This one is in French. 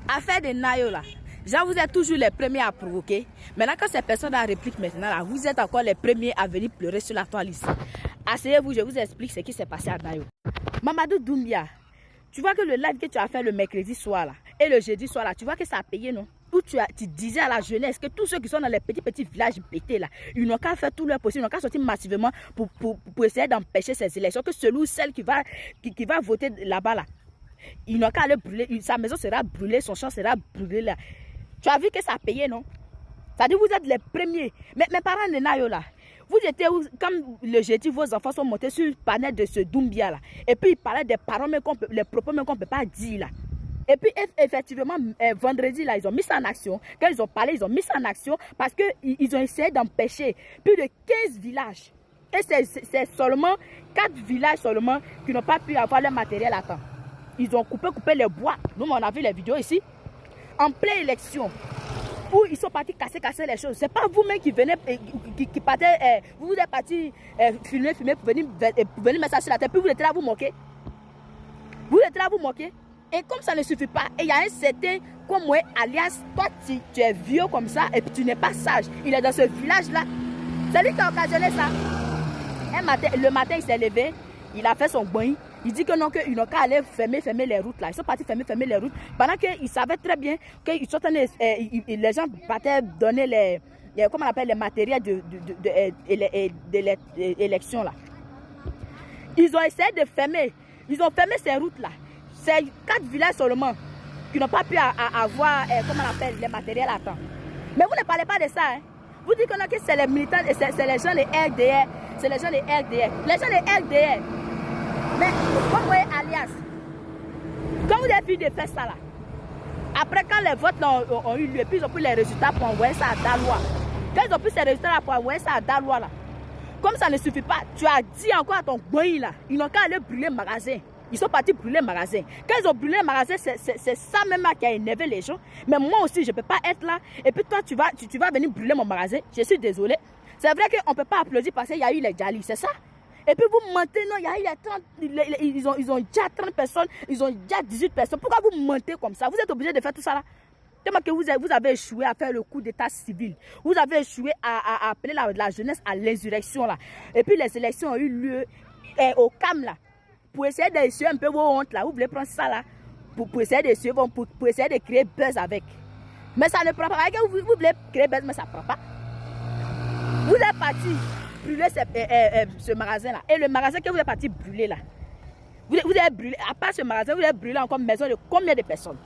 Affaire de Nayo là. Genre, vous êtes toujours les premiers à provoquer. Maintenant, quand ces personnes en répliquent maintenant, là, vous êtes encore les premiers à venir pleurer sur la toile ici. Asseyez-vous, je vous explique ce qui s'est passé à Nayo. Mamadou Doumbia, tu vois que le live que tu as fait le mercredi soir là, et le jeudi soir là, tu vois que ça a payé, non? Où tu disais à la jeunesse que tous ceux qui sont dans les petits villages pétés là, ils n'ont qu'à faire tout leur possible, ils n'ont qu'à sortir massivement pour essayer d'empêcher ces élections, que celui ou celle qui va voter là-bas là, ils n'ont qu'à aller brûler, sa maison sera brûlée, son champ sera brûlé là. Tu as vu que ça a payé, non? Ça dit, vous êtes les premiers. Mais mes parents de Nayo là, vous étiez où, comme le jeudi, vos enfants sont montés sur le panel de ce Doumbia là. Et puis ils parlaient des paroles, les propos même qu'on ne peut pas dire là. Et puis effectivement, vendredi là, ils ont mis ça en action. Quand ils ont parlé, ils ont mis ça en action parce qu'ils ont essayé d'empêcher plus de 15 villages. Et c'est seulement 4 villages seulement qui n'ont pas pu avoir leur matériel à temps. Ils ont coupé les bois. Nous, on a vu les vidéos ici. En pleine élection, où ils sont partis casser les choses. C'est pas vous-même qui venez, qui partez, vous êtes partis filmer pour venir mettre ça sur la tête. Puis vous êtes là à vous moquer. Vous êtes là à vous moquer. Et comme ça ne suffit pas, il y a un certain comme moi, alias, toi tu es vieux comme ça et puis tu n'es pas sage. Il est dans ce village-là. C'est lui qui a occasionné ça. Le matin, il s'est levé, il a fait son bain. Il dit que non, qu'ils n'ont qu'à aller fermer les routes là. Ils sont partis fermer les routes. Pendant qu'ils savaient très bien que les gens partaient donner comment on appelle, les matériels de l'élection là. Ils ont essayé de fermer. Ils ont fermé ces routes là. C'est 4 villages seulement qui n'ont pas pu avoir, comment on appelle, les matériels à temps. Mais vous ne parlez pas de ça. Hein. Vous dites que non, que c'est les militants, c'est les gens de RDR. C'est les gens de RDR. Les gens de RDR. Mais comme vous voyez, alias, quand vous avez vu de faire ça là, après quand les votes ont eu lieu, puis ils ont pris les résultats pour envoyer ça à Daloa. Quand ils ont pris ces résultats là pour envoyer ça à Daloa là, comme ça ne suffit pas, tu as dit encore à ton boy là, ils n'ont qu'à aller brûler le magasin. Ils sont partis brûler le magasin. Quand ils ont brûlé le magasin, c'est ça même là qui a énervé les gens. Mais moi aussi, je ne peux pas être là. Et puis toi, tu vas venir brûler mon magasin. Je suis désolée. C'est vrai qu'on ne peut pas applaudir parce qu'il y a eu les Djali, c'est ça? Et puis vous mentez, non, il y a eu les 30, ils ont déjà 30 personnes, ils ont déjà 18 personnes. Pourquoi vous mentez comme ça? Vous êtes obligé de faire tout ça là? Tellement que vous avez échoué à faire le coup d'état civil. Vous avez échoué à appeler la jeunesse à l'insurrection là. Et puis les élections ont eu lieu au CAM là. Pour essayer d'essuyer un peu vos hontes là. Vous voulez prendre ça là pour essayer d'essuyer, pour essayer de créer buzz avec. Mais ça ne prend pas. Vous voulez créer buzz, mais ça ne prend pas. Vous êtes parti brûler ce magasin là. Et le magasin que vous êtes parti brûler là. Vous avez brûlé, à part ce magasin, vous avez brûlé encore une maison de combien de personnes?